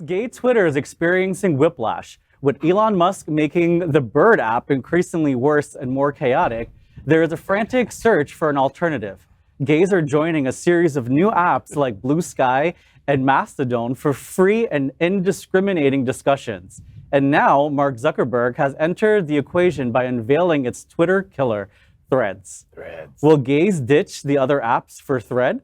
Gay Twitter is experiencing whiplash. With Elon Musk making the Bird app increasingly worse and more chaotic, there is a frantic search for an alternative. Gays are joining a series of new apps like Bluesky and Mastodon for free and indiscriminating discussions. And now Mark Zuckerberg has entered the equation by unveiling its Twitter killer, Threads. Will gays ditch the other apps for Thread?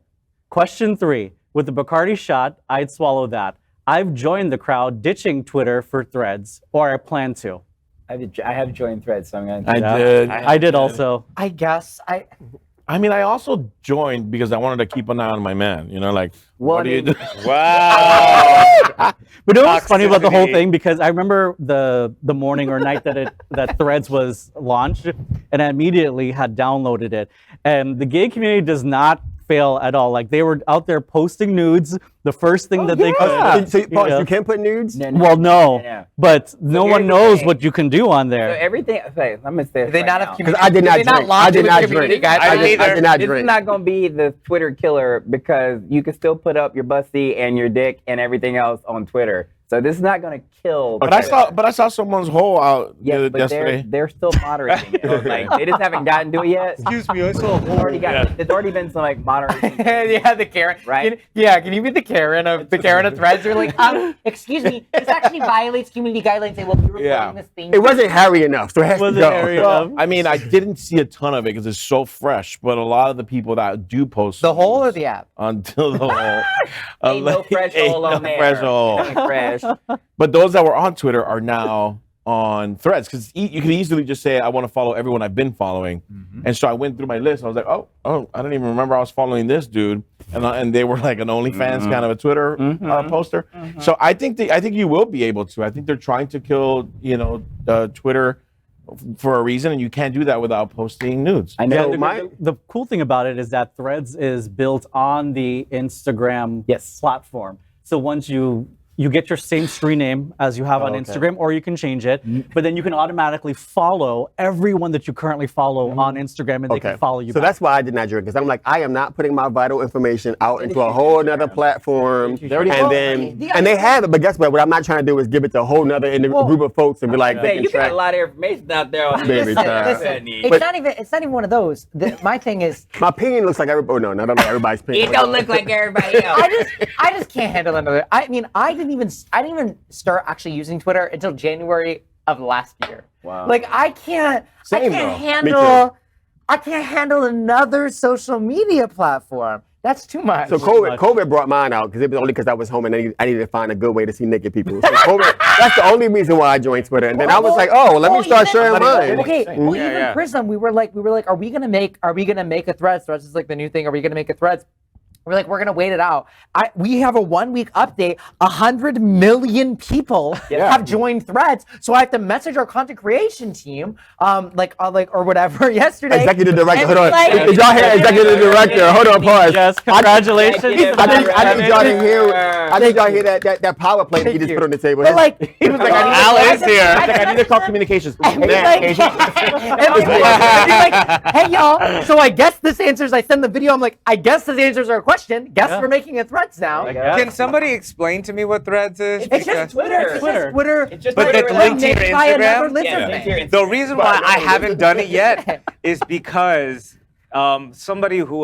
Question 3. With the Bacardi shot, I'd swallow that. I've joined the crowd ditching Twitter for Threads, or I plan to. I have joined Threads, so I'm going to. I did also. I guess I mean, I also joined because I wanted to keep an eye on my man. You know, like, what do you do? Wow. But you know what's funny about the whole thing? Because I remember the morning or night that Threads was launched, and I immediately had downloaded it. And the gay community does not fail at all. Like, they were out there posting nudes. The first thing that they could. So, you can't put nudes? Well, no. But no one knows what you can do on there. So everything. Okay, I'm gonna say. they not have Because I did not drink. I did not drink. I did not This is drink. not gonna be the Twitter killer because you can still put up your busty and your dick and everything else on Twitter. So this is not gonna kill. But I saw someone's hole out yesterday. They're still moderating it. Like, they just haven't gotten to it yet. Excuse me, I saw a hole. There's already been some like moderating. yeah, the Karen. Right? Can you be the Karen of Threads? You're like, excuse me, this actually violates community guidelines. Say, well, you're reporting this thing. It wasn't hairy enough, so it has to go. Well, I mean, I didn't see a ton of it because it's so fresh. But a lot of the people that do post The hole or the app? until the hole, Ain't no fresh hole on there. fresh hole. Ain't fresh. But those that were on Twitter are now on Threads because you can easily just say, I want to follow everyone I've been following. And so I went through my list. I was like, oh, I don't even remember I was following this dude. And they were like an OnlyFans kind of a Twitter poster. So I think you will be able to. I think they're trying to kill, Twitter for a reason, and you can't do that without posting nudes. I know. The cool thing about it is that Threads is built on the Instagram platform. So once you get your same screen name as you have on Instagram, or you can change it, but then you can automatically follow everyone that you currently follow on Instagram, and they can follow you back. That's why I did not drink, because I'm like, I am not putting my vital information out into a whole nother platform. And they have it, but guess what? What I'm not trying to do is give it to a whole nother group of folks and be like, Man, you got a lot of information out there on Baby Listen, It's not even one of those. My thing is, my opinion looks like everybody. Oh, no, not everybody's opinion. it don't look like everybody else. I just can't handle another. I mean, I didn't even start actually using Twitter until January of last year. Wow. Like, I can't handle another social media platform. That's too much. So COVID brought mine out because it was only because I was home and I needed to find a good way to see naked people. So COVID, that's the only reason why I joined Twitter. And then I was like, let me start sharing mine. Okay, even Prism, we were like, are we gonna make a Threads? Threads is like the new thing. Are we gonna make a Threads? We're like, we're gonna wait it out. We have a 1 week update. 100 million people have joined Threads, so I have to message our content creation team, or whatever yesterday. Executive director, hold on. Like, Did y'all hear executive director? Hold on, pause. Yes, congratulations. I think y'all didn't hear. I think y'all hear that power play that he just put on the table. But like, he was like, Al is here. I need to call communications. And he's like, hey y'all, so I guess this answers. I send the video. I'm like, I guess this answers our question. Guess we're making a Threads now. Can somebody explain to me what Threads is? It's just Twitter. It's just But Twitter. that's linked to your Made by another Instagram? lizard. The reason why I haven't done it yet is because somebody who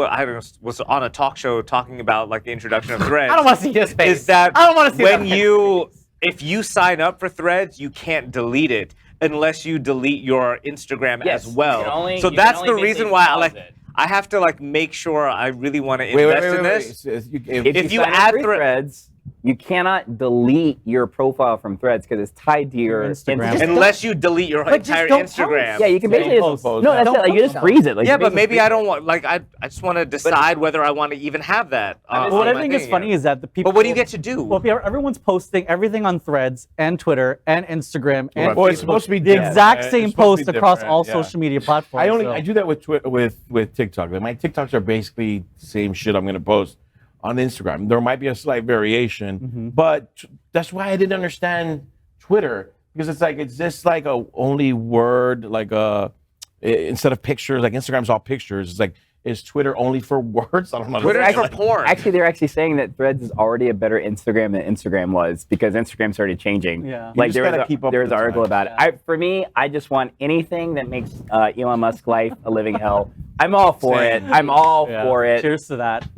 was on a talk show talking about like the introduction of Threads. I don't want to see his face. Is that I don't want to see if you sign up for Threads, you can't delete it unless you delete your Instagram as well. So that's the reason why I have to make sure I really want to invest in this. If you add Threads, you cannot delete your profile from Threads because it's tied to your Instagram. Unless you delete your entire Instagram. Yeah, you can basically you just freeze it. Yeah, but maybe I don't want. I just want to decide whether I want to even have that. What I think is funny is that the people. But what do you get to do? Well, everyone's posting everything on Threads and Twitter and Instagram and Facebook. It's supposed to be the exact same post across all social media platforms. I do that with TikTok. My TikToks are basically the same shit I'm going to post on Instagram. There might be a slight variation, but that's why I didn't understand Twitter, because it's just like a only word, instead of pictures, like Instagram's all pictures. It's like Is Twitter only for words? I don't know. Twitter's for porn. Actually, they're actually saying that Threads is already a better Instagram than Instagram was because Instagram started changing. Yeah. Like there was an article about it. For me, I just want anything that makes Elon Musk's life a living hell. I'm all for it. I'm all for it. Cheers to that.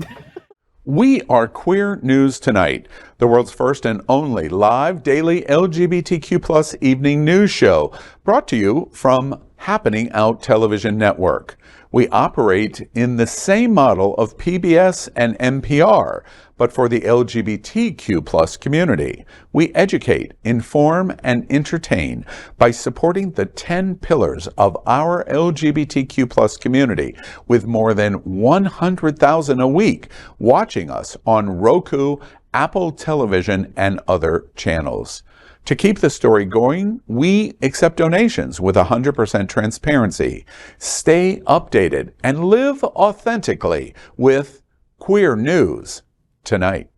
We are Queer News Tonight, the world's first and only live daily LGBTQ+ evening news show, brought to you from Happening Out Television Network. We operate in the same model of PBS and NPR, but for the LGBTQ+ community. We educate, inform, and entertain by supporting the 10 pillars of our LGBTQ+ community, with more than 100,000 a week watching us on Roku, Apple Television, and other channels. To keep the story going, we accept donations with 100% transparency. Stay updated and live authentically with Queer News Tonight.